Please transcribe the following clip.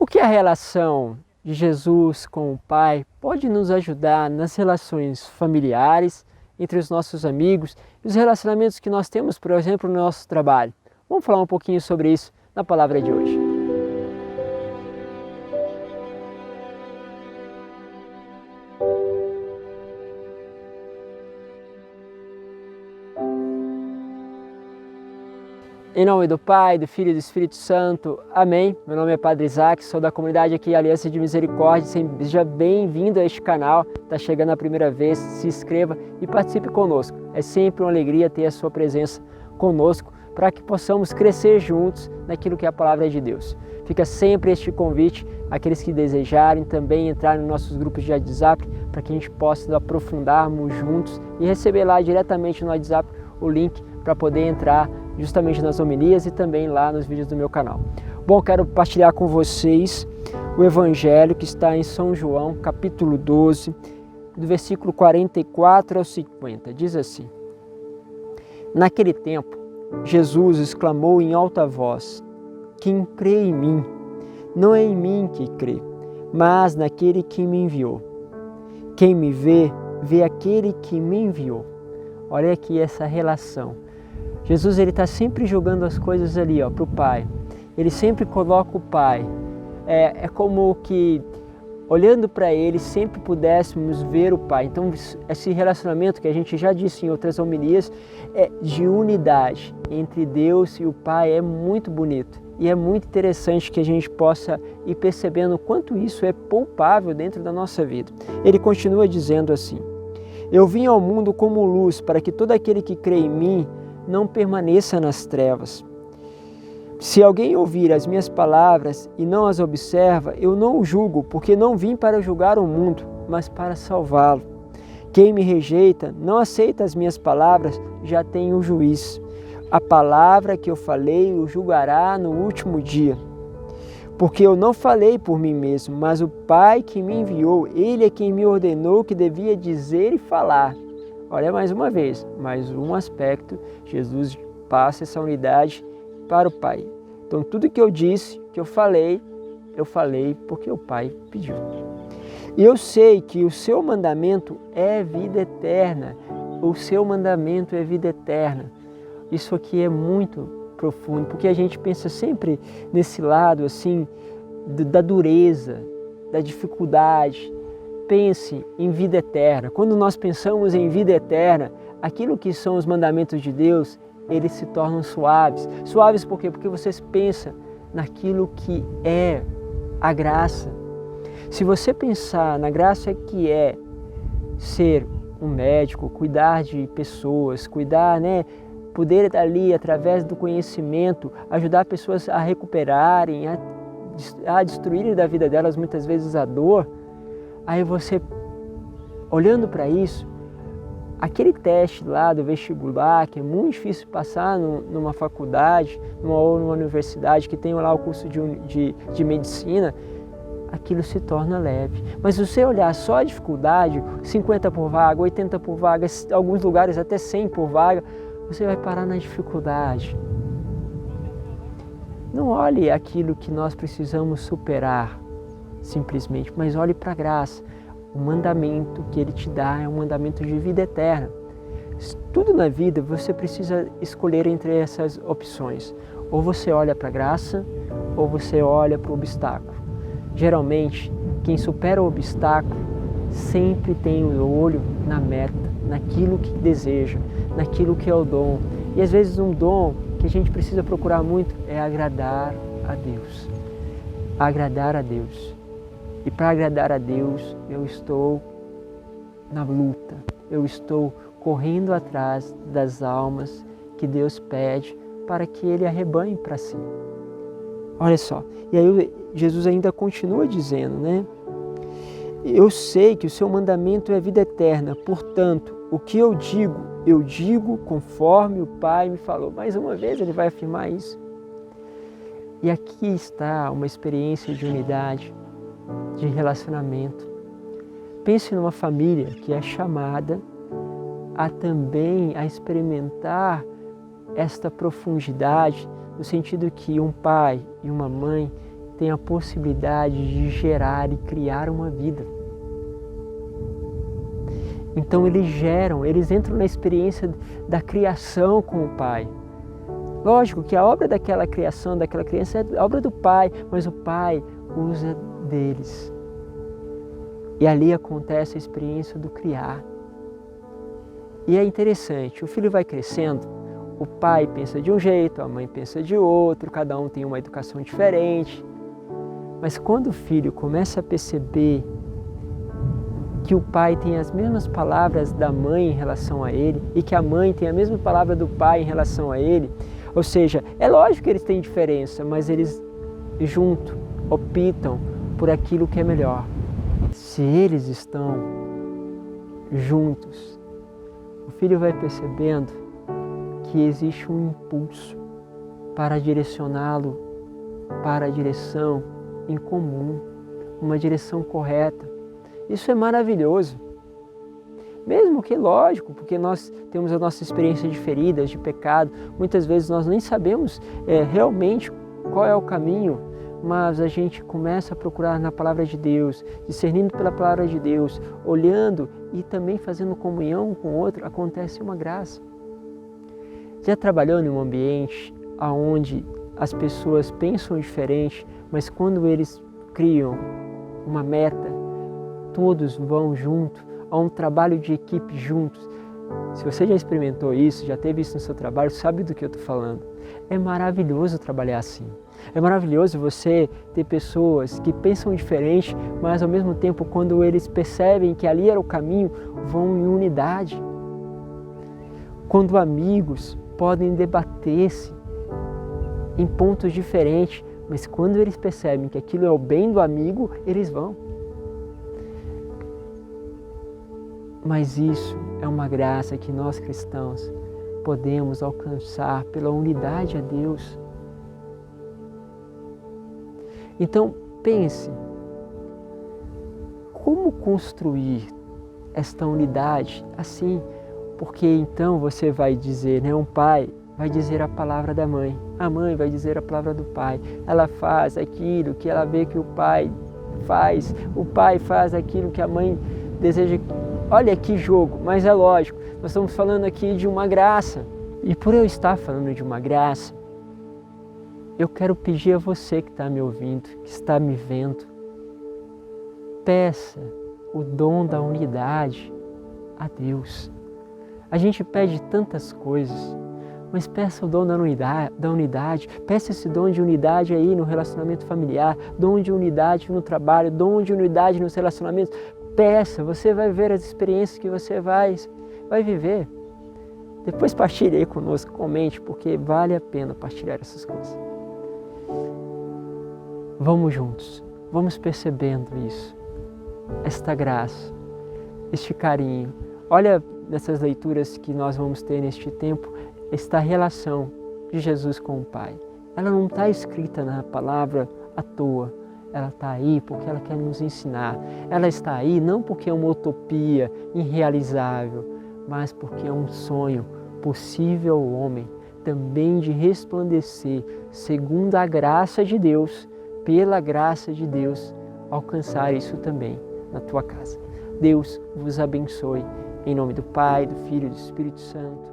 O que a relação de Jesus com o Pai pode nos ajudar nas relações familiares, entre os nossos amigos e os relacionamentos que nós temos, por exemplo, no nosso trabalho? Vamos falar um pouquinho sobre isso na palavra de hoje. Em nome do Pai, do Filho e do Espírito Santo. Amém. Meu nome é Padre Isaac, sou da comunidade aqui Aliança de Misericórdia. Seja bem-vindo a este canal. Está chegando a primeira vez, se inscreva e participe conosco. É sempre uma alegria ter a sua presença conosco para que possamos crescer juntos naquilo que é a palavra de Deus. Fica sempre este convite àqueles que desejarem também entrar nos nossos grupos de WhatsApp para que a gente possa aprofundarmos juntos e receber lá diretamente no WhatsApp o link para poder entrar justamente nas homilias e também lá nos vídeos do meu canal. Bom, quero partilhar com vocês o Evangelho que está em São João, capítulo 12, do versículo 44 ao 50. Diz assim: Naquele tempo, Jesus exclamou em alta voz: Quem crê em mim, não é em mim que crê, mas naquele que me enviou. Quem me vê, vê aquele que me enviou. Olha aqui essa relação. Jesus está sempre jogando as coisas ali para o Pai. Ele sempre coloca o Pai. É como que, olhando para Ele, sempre pudéssemos ver o Pai. Então, esse relacionamento que a gente já disse em outras homilias é de unidade entre Deus e o Pai. É muito bonito. E é muito interessante que a gente possa ir percebendo o quanto isso é palpável dentro da nossa vida. Ele continua dizendo assim: Eu vim ao mundo como luz, para que todo aquele que crê em mim não permaneça nas trevas. Se alguém ouvir as minhas palavras e não as observa, eu não o julgo, porque não vim para julgar o mundo, mas para salvá-lo. Quem me rejeita, não aceita as minhas palavras, já tem o juiz. A palavra que eu falei o julgará no último dia. Porque eu não falei por mim mesmo, mas o Pai que me enviou, Ele é quem me ordenou que devia dizer e falar. Olha, mais uma vez, mais um aspecto, Jesus passa essa unidade para o Pai. Então, tudo que eu disse, que eu falei porque o Pai pediu. E eu sei que o seu mandamento é vida eterna. O seu mandamento é vida eterna. Isso aqui é muito profundo, porque a gente pensa sempre nesse lado assim, da dureza, da dificuldade. Pense em vida eterna. Quando nós pensamos em vida eterna, aquilo que são os mandamentos de Deus, eles se tornam suaves. Suaves por quê? Porque você pensa naquilo que é a graça. Se você pensar na graça que é ser um médico, cuidar de pessoas, cuidar, poder ali, através do conhecimento, ajudar pessoas a recuperarem, a destruírem da vida delas muitas vezes a dor, aí você, olhando para isso, aquele teste lá do vestibular, que é muito difícil passar numa faculdade ou numa universidade que tem lá o curso de medicina, aquilo se torna leve. Mas se você olhar só a dificuldade, 50 por vaga, 80 por vaga, em alguns lugares até 100 por vaga, você vai parar na dificuldade. Não olhe aquilo que nós precisamos superar, simplesmente, mas olhe para a graça. O mandamento que Ele te dá é um mandamento de vida eterna. Tudo na vida você precisa escolher entre essas opções. Ou você olha para a graça, ou você olha para o obstáculo. Geralmente, quem supera o obstáculo sempre tem o olho na meta, naquilo que deseja, naquilo que é o dom. E às vezes um dom que a gente precisa procurar muito é agradar a Deus. Agradar a Deus. E para agradar a Deus, eu estou na luta, eu estou correndo atrás das almas que Deus pede para que Ele arrebanhe para si. Olha só, e aí Jesus ainda continua dizendo, Eu sei que o seu mandamento é vida eterna, portanto, o que eu digo conforme o Pai me falou. Mais uma vez Ele vai afirmar isso. E aqui está uma experiência de unidade, de relacionamento. Pense numa família que é chamada a experimentar esta profundidade, no sentido que um pai e uma mãe tem a possibilidade de gerar e criar uma vida. Então eles entram na experiência da criação com o Pai. Lógico que a obra daquela criação, daquela criança é a obra do Pai, mas o Pai usa deles. E ali acontece a experiência do criar. E é interessante, o filho vai crescendo, o pai pensa de um jeito, a mãe pensa de outro, cada um tem uma educação diferente. Mas quando o filho começa a perceber que o pai tem as mesmas palavras da mãe em relação a ele e que a mãe tem a mesma palavra do pai em relação a ele, ou seja, é lógico que eles têm diferença, mas eles juntos optam por aquilo que é melhor. Se eles estão juntos, o filho vai percebendo que existe um impulso para direcioná-lo para a direção em comum, uma direção correta. Isso é maravilhoso. Mesmo que, lógico, porque nós temos a nossa experiência de feridas, de pecado, muitas vezes nós nem sabemos realmente qual é o caminho, mas a gente começa a procurar na Palavra de Deus, discernindo pela Palavra de Deus, olhando e também fazendo comunhão com o outro, acontece uma graça. Já trabalhou em um ambiente onde as pessoas pensam diferente, mas quando eles criam uma meta, todos vão junto, há um trabalho de equipe juntos. Se você já experimentou isso, já teve isso no seu trabalho, sabe do que eu estou falando. É maravilhoso trabalhar assim. É maravilhoso você ter pessoas que pensam diferente, mas ao mesmo tempo, quando eles percebem que ali era o caminho, vão em unidade. Quando amigos podem debater-se em pontos diferentes, mas quando eles percebem que aquilo é o bem do amigo, eles vão. Mas isso é uma graça que nós cristãos podemos alcançar pela unidade a Deus. Então pense, como construir esta unidade assim? Porque então você vai dizer, um pai vai dizer a palavra da mãe, a mãe vai dizer a palavra do pai. Ela faz aquilo que ela vê que o pai faz aquilo que a mãe deseja. Olha que jogo, mas é lógico, nós estamos falando aqui de uma graça. E por eu estar falando de uma graça, eu quero pedir a você que está me ouvindo, que está me vendo, peça o dom da unidade a Deus. A gente pede tantas coisas, mas peça o dom da unidade, peça esse dom de unidade aí no relacionamento familiar, dom de unidade no trabalho, dom de unidade nos relacionamentos. Peça, você vai ver as experiências que você vai viver. Depois partilhe aí conosco, comente, porque vale a pena partilhar essas coisas. Vamos juntos, vamos percebendo isso, esta graça, este carinho. Olha nessas leituras que nós vamos ter neste tempo, esta relação de Jesus com o Pai. Ela não está escrita na palavra à toa. Ela está aí porque ela quer nos ensinar. Ela está aí não porque é uma utopia irrealizável, mas porque é um sonho possível ao homem também de resplandecer segundo a graça de Deus, pela graça de Deus, alcançar isso também na tua casa. Deus vos abençoe. Em nome do Pai, do Filho e do Espírito Santo.